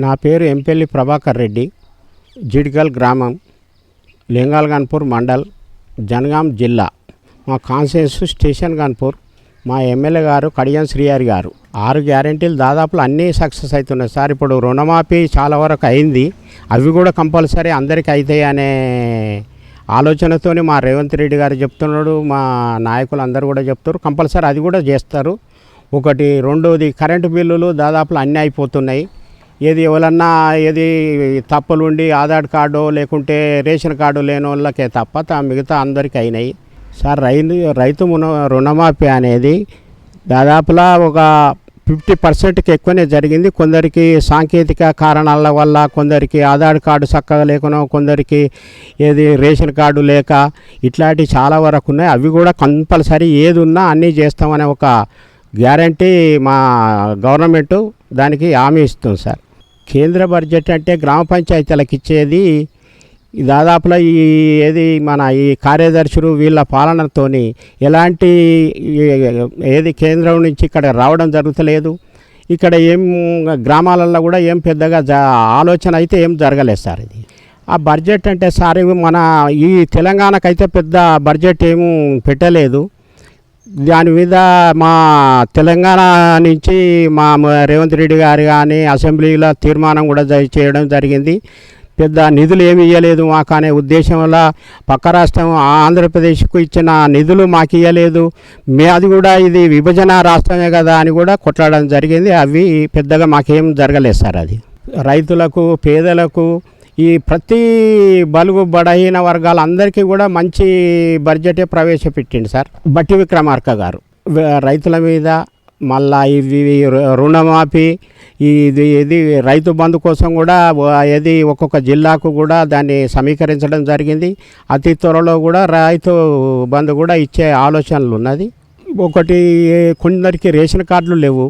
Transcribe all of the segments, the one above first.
నా పేరు ఎంపెల్లి ప్రభాకర్ రెడ్డి, జిడ్గల్ గ్రామం, లింగాల్-గన్పూర్ మండల్, జనగాం జిల్లా. మా కాన్స్టిట్యూన్సీ స్టేషన్ గన్పూర్. మా ఎమ్మెల్యే గారు కడియం శ్రీహరి గారు 6 గ్యారెంటీలు దాదాపు అన్నీ సక్సెస్ అవుతున్నాయి సార్. ఇప్పుడు రుణమాఫీ చాలా వరకు అయింది, అవి కూడా కంపల్సరీ అందరికీ అవుతాయి అనే ఆలోచనతోనే మా రేవంత్ రెడ్డి గారు చెప్తున్నాడు, మా నాయకులు అందరూ కూడా చెప్తారు కంపల్సరీ అది కూడా చేస్తారు. ఒకటి రెండోది కరెంటు బిల్లులు దాదాపు అన్నీ అయిపోతున్నాయి. ఏది ఎవరన్నా ఏది తప్పులుండి ఆధార్ కార్డు లేకుంటే రేషన్ కార్డు లేని వాళ్ళకే తప్ప మిగతా అందరికీ అయినాయి సార్. రైతు రుణమాఫీ అనేది దాదాపులా ఒక 50%కి ఎక్కువనే జరిగింది. కొందరికి సాంకేతిక కారణాల వల్ల, కొందరికి ఆధార్ కార్డు చక్కగా లేకునో, కొందరికి ఏది రేషన్ కార్డు లేక ఇట్లాంటివి చాలా వరకు ఉన్నాయి. అవి కూడా కంపల్సరీ ఏది ఉన్నా అన్నీ చేస్తామనే ఒక గ్యారంటీ మా గవర్నమెంటు దానికి హామీ ఇస్తుంది సార్. కేంద్ర బడ్జెట్ అంటే గ్రామ పంచాయతీలకు ఇచ్చేది దాదాపులో మన ఈ కార్యదర్శులు వీళ్ళ పాలనతోని ఎలాంటి ఏది కేంద్రం నుంచి ఇక్కడ రావడం జరుగుతలేదు. ఇక్కడ ఏం గ్రామాలలో కూడా ఏం పెద్దగా ఆలోచన అయితే ఏం జరగలేదు సార్. ఇది ఆ బడ్జెట్ అంటే సార్ మన ఈ తెలంగాణకైతే పెద్ద బడ్జెట్ ఏమీ పెట్టలేదు. దాని మీద మా తెలంగాణ నుంచి మా రేవంత్ రెడ్డి గారు కానీ అసెంబ్లీలో తీర్మానం కూడా చేయడం జరిగింది. పెద్ద నిధులు ఏమి ఇవ్వలేదు మాకు అనే ఉద్దేశం వల్ల పక్క రాష్ట్రం ఆంధ్రప్రదేశ్కు ఇచ్చిన నిధులు మాకు ఇవ్వలేదు, అది కూడా ఇది విభజన రాష్ట్రమే కదా అని కూడా కొట్లాడడం జరిగింది. అవి పెద్దగా మాకేం జరగలేదు సార్. అది రైతులకు, పేదలకు, ఈ ప్రతి బలుగు బలహీన వర్గాలందరికీ కూడా మంచి బడ్జెటే ప్రవేశపెట్టింది సార్ బట్టి విక్రమార్క గారు. రైతుల మీద మళ్ళా ఇవి రుణమాఫీ, ఇది రైతు బంధు కోసం కూడా ఏది ఒక్కొక్క జిల్లాకు కూడా దాన్ని సమీకరించడం జరిగింది. అతి త్వరలో కూడా రైతు బంధు కూడా ఇచ్చే ఆలోచనలు ఉన్నది. ఒకటి కొందరికి రేషన్ కార్డులు లేవు,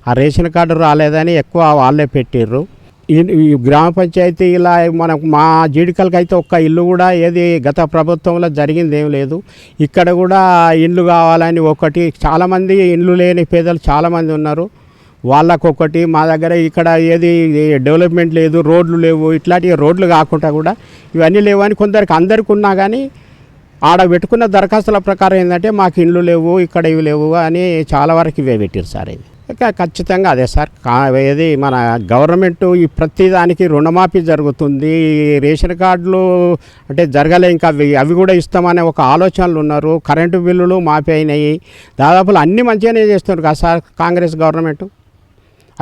ఆ రేషన్ కార్డు రాలేదని ఎక్కువ వాళ్ళే పెట్టిర్రు. ఈ గ్రామ పంచాయతీలా మా జీడికలకి అయితే ఒక్క ఇల్లు కూడా ఏది గత ప్రభుత్వంలో జరిగింది ఏం లేదు. ఇక్కడ కూడా ఇండ్లు కావాలని ఒకటి చాలామంది ఇండ్లు లేని పేదలు చాలామంది ఉన్నారు. వాళ్ళకొకటి మా దగ్గర ఇక్కడ ఏది డెవలప్మెంట్ లేదు, రోడ్లు లేవు. ఇట్లాంటి రోడ్లు కాకుండా కూడా ఇవన్నీ లేవని కొందరికి అందరికి ఉన్నా కానీ ఆడ పెట్టుకున్న దరఖాస్తుల ప్రకారం ఏంటంటే మాకు ఇండ్లు లేవు, ఇక్కడ ఇవి లేవు అని చాలా వరకు ఇవే పెట్టారు సార్. ఇది ఖచ్చితంగా అదే సార్. ఏది మన గవర్నమెంటు ఈ ప్రతిదానికి రుణమాఫీ జరుగుతుంది, రేషన్ కార్డులు అంటే జరగలే, ఇంకా అవి కూడా ఇస్తామనే ఒక ఆలోచనలు ఉన్నారు. కరెంటు బిల్లులు మాఫీ అయినాయి, దాదాపులు అన్నీ మంచిగానే చేస్తున్నారు కదా సార్ కాంగ్రెస్ గవర్నమెంటు.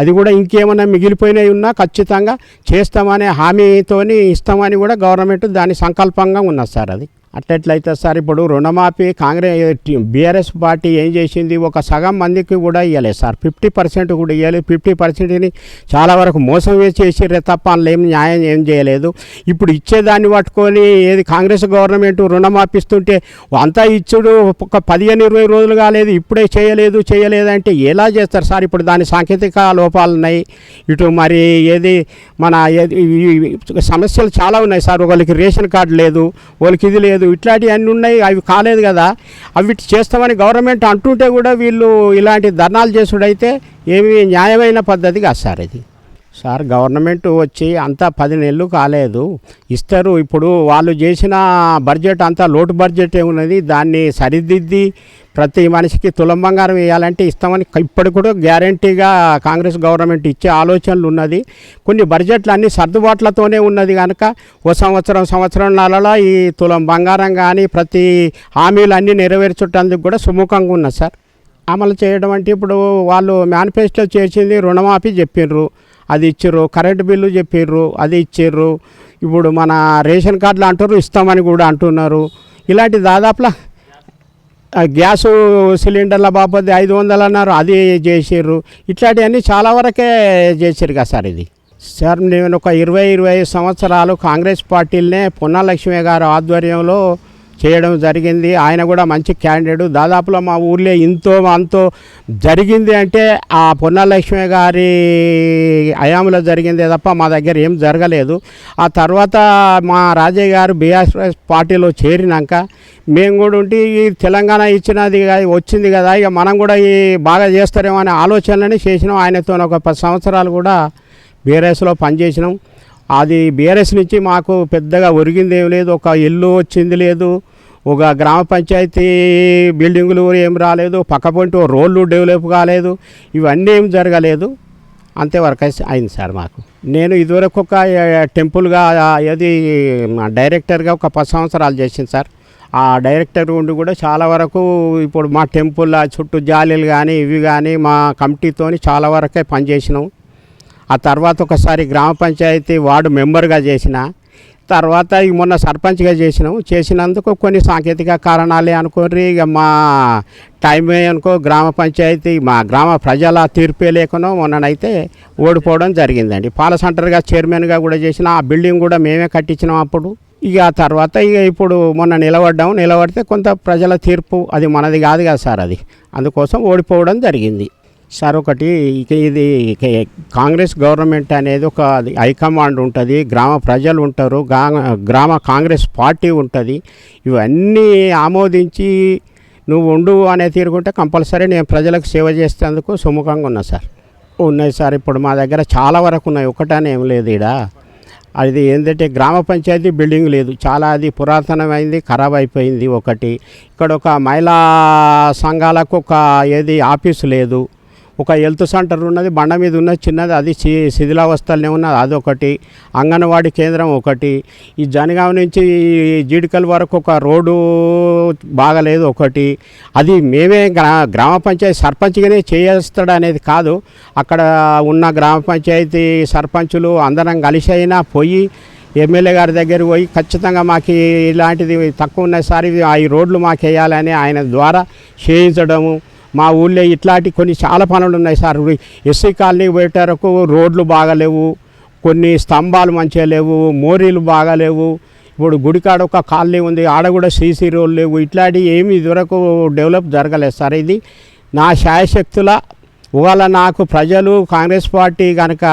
అది కూడా ఇంకేమైనా మిగిలిపోయినవి ఉన్నా ఖచ్చితంగా చేస్తామనే హామీతోని ఇస్తామని కూడా గవర్నమెంట్ దాని సంకల్పంగా ఉన్నది సార్. అది అట్లయితే సార్ ఇప్పుడు రుణమాఫీ బీఆర్ఎస్ పార్టీ ఏం చేసింది, ఒక సగం మందికి కూడా ఇవ్వలేదు సార్. 50% కూడా ఇవ్వలేదు. 50%ని చాలా వరకు మోసం చేసిర్రే తప్ప అందులో ఏం న్యాయం ఏం చేయలేదు. ఇప్పుడు ఇచ్చేదాన్ని పట్టుకొని ఏది కాంగ్రెస్ గవర్నమెంట్ రుణమాఫీ ఇస్తుంటే అంతా ఇచ్చుడు ఒక 15-20 రోజులు కాలేదు, ఇప్పుడే చేయలేదంటే ఎలా చేస్తారు సార్? ఇప్పుడు దాని సాంకేతిక లోపాలు ఉన్నాయి. ఇటు మరి ఏది మన సమస్యలు చాలా ఉన్నాయి సార్. వాళ్ళకి రేషన్ కార్డు లేదు, వాళ్ళకి ఇది లేదు, ఇట్లాంటివి అన్నీ ఉన్నాయి. అవి కాలేదు కదా, అవి చేస్తామని గవర్నమెంట్ అంటుంటే కూడా వీళ్ళు ఇలాంటి ధర్నాలు చేసుడైతే ఏమి న్యాయమైన పద్ధతి కాదు సార్. ఇది సార్ గవర్నమెంట్ వచ్చి అంతా 10 నెలలు కాలేదు, ఇస్తారు. ఇప్పుడు వాళ్ళు చేసిన బడ్జెట్ అంతా లోటు బడ్జెట్ ఏమున్నది, దాన్ని సరిదిద్ది ప్రతి మనిషికి తులం బంగారం వేయాలంటే ఇస్తామని ఇప్పటికి కూడా గ్యారంటీగా కాంగ్రెస్ గవర్నమెంట్ ఇచ్చే ఆలోచనలు ఉన్నది. కొన్ని బడ్జెట్లు అన్నీ సర్దుబాట్లతోనే ఉన్నది కనుక ఓ సంవత్సరంన్నరలో ఈ తులం బంగారం కానీ ప్రతి హామీలు అన్నీ నెరవేర్చడానికి కూడా సుముఖంగా ఉన్నది సార్. అమలు చేయడం అంటే ఇప్పుడు వాళ్ళు మేనిఫెస్టో చేసింది రుణమాఫీ చెప్పిర్రు, అది ఇచ్చిర్రు. కరెంటు బిల్లు చెప్పిర్రు, అది ఇచ్చిర్రు. ఇప్పుడు మన రేషన్ కార్డులు అంటారు ఇస్తామని కూడా అంటున్నారు. ఇలాంటి దాదాపులా గ్యాసు సిలిండర్ల బాబోది 500 అన్నారు, అది చేసిర్రు. ఇట్లాంటివన్నీ చాలా వరకే చేసిర్రు కదా సార్. ఇది సార్ నేను ఒక 20-25 సంవత్సరాలు కాంగ్రెస్ పార్టీలనే పొన్నాల లక్ష్మి గారు ఆధ్వర్యంలో చేయడం జరిగింది. ఆయన కూడా మంచి క్యాండిడేట్. దాదాపులో మా ఊర్లో అంతో జరిగింది అంటే ఆ పొన్నాల లక్ష్మి గారి హయాంలో జరిగిందే తప్ప మా దగ్గర ఏం జరగలేదు. ఆ తర్వాత మా రాజయ్య గారు బీఆర్ఎస్ పార్టీలో చేరినాక మేము కూడా ఉండి తెలంగాణ ఇచ్చినది వచ్చింది కదా, ఇక మనం కూడా బాగా చేస్తారేమో అనే ఆలోచనలని చేసినాం. ఆయనతో ఒక 10 సంవత్సరాలు కూడా బీఆర్ఎస్లో పనిచేసినాం. అది బీఆర్ఎస్ నుంచి మాకు పెద్దగా ఒరిగింది ఏం లేదు, ఒక ఇల్లు వచ్చింది లేదు, ఒక గ్రామ పంచాయతీ బిల్డింగులు ఏం రాలేదు, పక్కపొంటి రోడ్లు డెవలప్ కాలేదు, ఇవన్నీ ఏం జరగలేదు. అంతేవరకు అయింది సార్ మాకు. నేను ఇదివరకు ఒక టెంపుల్గా ఏది డైరెక్టర్గా ఒక 10 సంవత్సరాలు చేసింది సార్. ఆ డైరెక్టర్ ఉండి కూడా చాలా వరకు ఇప్పుడు మా టెంపుల్ చుట్టూ జాలీలు కానీ ఇవి కానీ మా కమిటీతో చాలా వరకే పనిచేసినాం. ఆ తర్వాత ఒకసారి గ్రామ పంచాయతీ వార్డు మెంబర్గా చేసిన తర్వాత ఇక మొన్న సర్పంచ్గా చేసినందుకు కొన్ని సాంకేతిక కారణాలే అనుకోరి, ఇక మా టైమే అనుకో గ్రామ పంచాయతీ మా గ్రామ ప్రజల తీర్పే లేకునో మొన్ననైతే ఓడిపోవడం జరిగిందండి. పాల సెంటర్గా చైర్మన్గా కూడా చేసిన, ఆ బిల్డింగ్ కూడా మేమే కట్టించినాం అప్పుడు. ఇక ఆ తర్వాత ఇప్పుడు మొన్న నిలబడితే కొంత ప్రజల తీర్పు, అది మనది కాదు కదా సార్, అది అందుకోసం ఓడిపోవడం జరిగింది సార్. ఒకటి ఇది కాంగ్రెస్ గవర్నమెంట్ అనేది ఒక హైకమాండ్ ఉంటుంది, గ్రామ ప్రజలు ఉంటారు, గ్రామ కాంగ్రెస్ పార్టీ ఉంటుంది. ఇవన్నీ ఆమోదించి నువ్వు ఉండు అనే తీరుకుంటే కంపల్సరీ నేను ప్రజలకు సేవ చేసేందుకు సుముఖంగా ఉన్నా సార్. ఉన్నాయి సార్, ఇప్పుడు మా దగ్గర చాలా వరకు ఉన్నాయి, ఒకటనే ఏం లేదు. ఇక్కడ అది ఏంటంటే గ్రామ పంచాయతీ బిల్డింగ్ లేదు, చాలా అది పురాతనమైంది, ఖరాబ్ అయిపోయింది. ఒకటి ఇక్కడ ఒక మహిళా సంఘాలకు ఒక ఆఫీసు లేదు, ఒక హెల్త్ సెంటర్ ఉన్నది, బండ మీద ఉన్నది చిన్నది, అది శిథిలావస్థలనే ఉన్నది, అదొకటి. అంగన్వాడీ కేంద్రం ఒకటి. ఈ జనగాం నుంచి జీడికల్ వరకు ఒక రోడ్డు బాగలేదు ఒకటి. అది మేమే గ్రామ పంచాయతీ సర్పంచ్గానే చేస్తాడు అనేది కాదు, అక్కడ ఉన్న గ్రామ పంచాయతీ సర్పంచులు అందరం కలిసి అయినా పోయి ఎమ్మెల్యే గారి దగ్గర పోయి ఖచ్చితంగా మాకు ఇలాంటిది తక్కువ ఉన్నాయి సార్, ఇది ఈ రోడ్లు మాకు వేయాలని ఆయన ద్వారా చేయించడము. మా ఊళ్ళో ఇట్లాంటి కొన్ని చాలా పనులు ఉన్నాయి సార్. ఎస్సీ కాలనీ పోయేటరకు రోడ్లు బాగలేవు, కొన్ని స్తంభాలు మంచిగా లేవు, మోరీలు బాగాలేవు. ఇప్పుడు గుడికాడ ఒక కాలనీ ఉంది, ఆడ కూడా సీసీ రోడ్లు లేవు. ఇట్లాంటివి ఏమి ఇదివరకు డెవలప్ జరగలేదు సార్. ఇది నా శాయశక్తుల ఇవాళ నాకు ప్రజలు కాంగ్రెస్ పార్టీ కనుక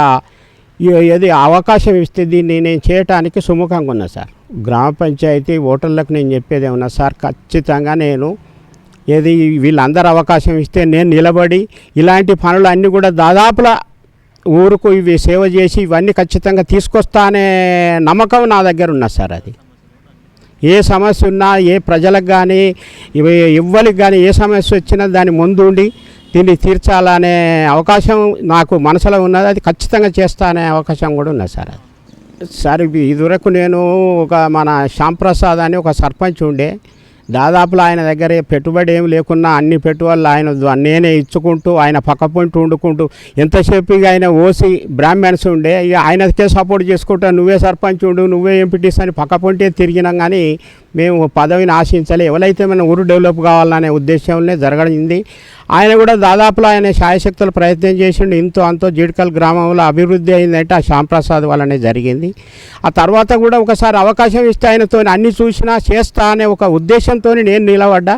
అవకాశం ఇస్తే దీన్ని నేను చేయటానికి సుముఖంగా ఉన్నా సార్. గ్రామ పంచాయతీ ఓటర్లకు నేను చెప్పేది ఏమన్నా సార్, ఖచ్చితంగా నేను వీళ్ళందరూ అవకాశం ఇస్తే నేను నిలబడి ఇలాంటి పనులు అన్నీ కూడా దాదాపులా ఊరుకు ఇవి సేవ చేసి ఇవన్నీ ఖచ్చితంగా తీసుకొస్తా అనే నమ్మకం నా దగ్గర ఉన్నా సార్. అది ఏ సమస్య ఉన్నా, ఏ ప్రజలకు కానీ ఇవ్వలికి కానీ ఏ సమస్య వచ్చినా దాని ముందుండి దీన్ని తీర్చాలనే అవకాశం నాకు మనసులో ఉన్నది, అది ఖచ్చితంగా చేస్తా అనే అవకాశం కూడా ఉన్నది సార్. సార్ ఇదివరకు నేను మన శ్యాంప్రసాద్ అని ఒక సర్పంచ్ ఉండే, దాదాపులో ఆయన దగ్గర పెట్టుబడి ఏమి లేకున్నా అన్ని పెట్టుబడులు ఆయన నేనే ఇచ్చుకుంటూ ఆయన పక్కపొంటి వండుకుంటూ ఎంతసేపు ఆయన ఓసి బ్రాహ్మణ్స్ ఉండే, ఇక ఆయనకే సపోర్ట్ చేసుకుంటా నువ్వే సర్పంచ్ ఉండు, నువ్వే ఎంపీటీస్ అని పక్కపొంటే తిరిగినాం. కానీ మేము పదవిని ఆశించాలి, ఎవరైతే మనం ఊరు డెవలప్ కావాలనే ఉద్దేశంలో జరగడింది. ఆయన కూడా దాదాపులో ఆయన శాయశక్తులు ప్రయత్నం చేసిండు, ఇంతో అంతో జీడికల్ గ్రామంలో అభివృద్ధి అయిందంటే ఆ శ్యాంప్రసాద్ వల్లనే జరిగింది. ఆ తర్వాత కూడా ఒకసారి అవకాశం ఇస్తే ఆయనతో అన్ని చూసినా చేస్తా అనే ఒక ఉద్దేశంతో నేను నిలబడ్డా.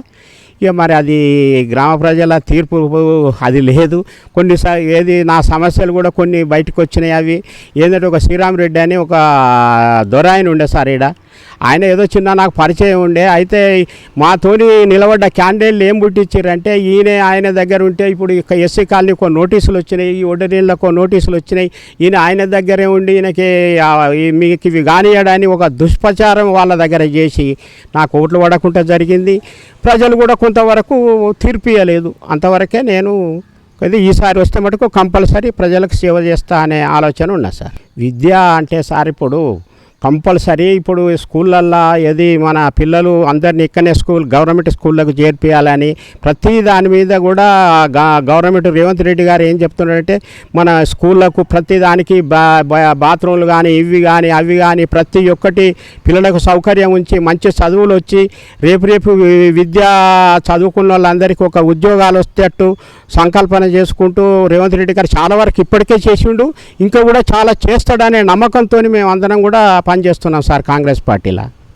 ఇక మరి అది గ్రామ ప్రజల తీర్పు అది లేదు. కొన్నిసార్లు నా సమస్యలు కూడా కొన్ని బయటకు వచ్చినాయి. అవి ఏంటంటే ఒక శ్రీరామరెడ్డి అని ఒక దొరాయన ఉండే సార్, ఆయన ఏదో చిన్న నాకు పరిచయం ఉండే. అయితే మాతోని నిలబడ్డ క్యాండిడేట్లు ఏం పుట్టించారంటే ఆయన దగ్గర ఉంటే ఇప్పుడు ఎస్సీ కాలనీ కొన్ని నోటీసులు వచ్చినాయి, ఈ ఒడ్డరీళ్ళకు నోటీసులు వచ్చినాయి, ఆయన దగ్గరే ఉండి ఈయనకి మీకు ఇవి కానియడని ఒక దుష్ప్రచారం వాళ్ళ దగ్గర చేసి నాకు ఓట్లు పడకుండా జరిగింది. ప్రజలు కూడా కొంతవరకు తీర్పు ఇవ్వలేదు. అంతవరకే నేను ఈసారి వస్తే మటుకు కంపల్సరీ ప్రజలకు సేవ చేస్తా అనే ఆలోచన ఉన్నా సార్. విద్య అంటే సార్ ఇప్పుడు కంపల్సరీ ఇప్పుడు స్కూళ్ళల్లో మన పిల్లలు అందరినీ ఇక్కడనే గవర్నమెంట్ స్కూళ్ళకు చేర్పియాలని ప్రతి దాని మీద కూడా గవర్నమెంట్ రేవంత్ రెడ్డి గారు ఏం చెప్తున్నారంటే మన స్కూళ్ళకు ప్రతి దానికి బాత్రూమ్లు కానీ ఇవి కానీ అవి కానీ ప్రతి ఒక్కటి పిల్లలకు సౌకర్యం ఉంచి మంచి చదువులు వచ్చి రేపు విద్య చదువుకున్న వాళ్ళందరికీ ఒక ఉద్యోగాలు వచ్చేటట్టు సంకల్పన చేసుకుంటూ రేవంత్ రెడ్డి గారు చాలా వరకు ఇప్పటికే చేసిండు, ఇంకా కూడా చాలా చేస్తాడనే నమ్మకంతో మేము అందరం కూడా పనిచేస్తున్నాం సార్ కాంగ్రెస్ పార్టీలో.